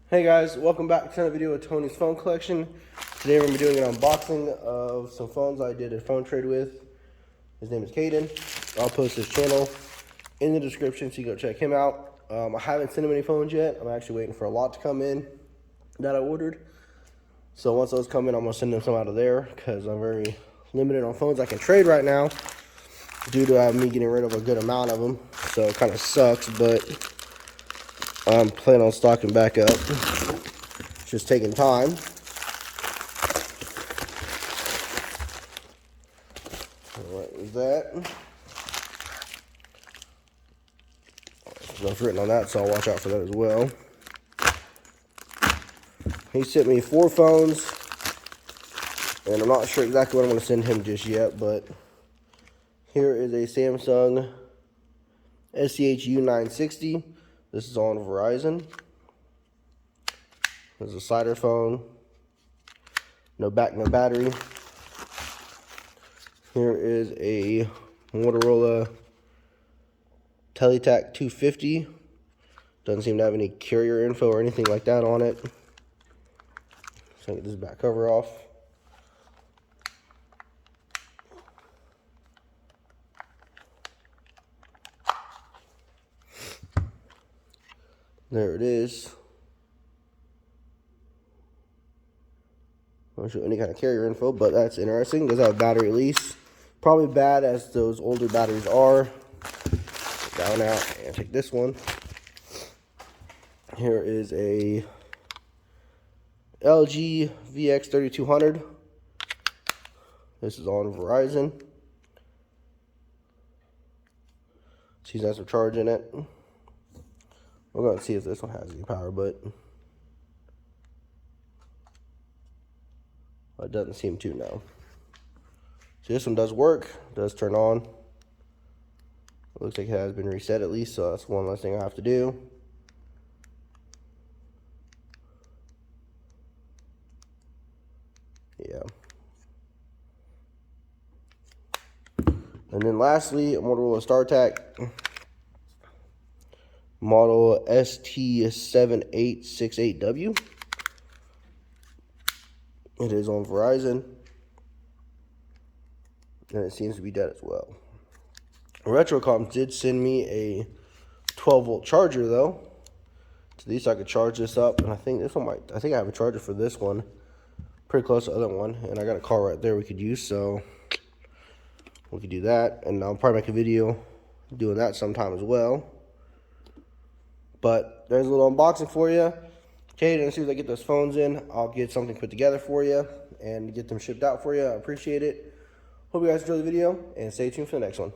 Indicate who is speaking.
Speaker 1: Hey guys, welcome back to another video of Tony's phone collection. Today we're going to be doing an unboxing of some phones I did a phone trade with. His name is Kayden. I'll post his channel in the description so you can go check him out. I haven't sent him any phones yet. I'm actually waiting for a lot to come in that I ordered. So once those come in, I'm going to send them some out of there because I'm very limited on phones I can trade right now due to me getting rid of a good amount of them. So it kind of sucks, but I'm planning on stocking back up. It's just taking time. Alright, with that. Stuff's written on that, so I'll watch out for that as well. He sent me 4 phones, and I'm not sure exactly what I'm going to send him just yet, but here is a Samsung SCHU 960. This is on Verizon. There's a slider phone. No back, no battery. Here is a Motorola Teletac 250. Doesn't seem to have any carrier info or anything like that on it. So I get this back cover off. There it is. I don't show any kind of carrier info, but that's interesting. Does have battery release. Probably bad as those older batteries are. Down out and take this one. Here is a LG VX3200. This is on Verizon. She's got some charge in it. We're going to see if this one has any power, but it doesn't seem to now. So this one does work, does turn on. It looks like it has been reset at least, so that's one less thing I have to do. Yeah. And then lastly, a Motorola StarTAC model ST7868W. It is on Verizon, and it seems to be dead as well. Retrocom did send me a 12-volt charger though. So at least I could charge this up, and I think this one might. I think I have a charger for this one, pretty close to the other one, and I got a car right there we could use, so we could do that, and I'll probably make a video doing that sometime as well. But there's a little unboxing for you. Kayden, as soon as I get those phones in, I'll get something put together for you and get them shipped out for you. I appreciate it. Hope you guys enjoy the video, and stay tuned for the next one.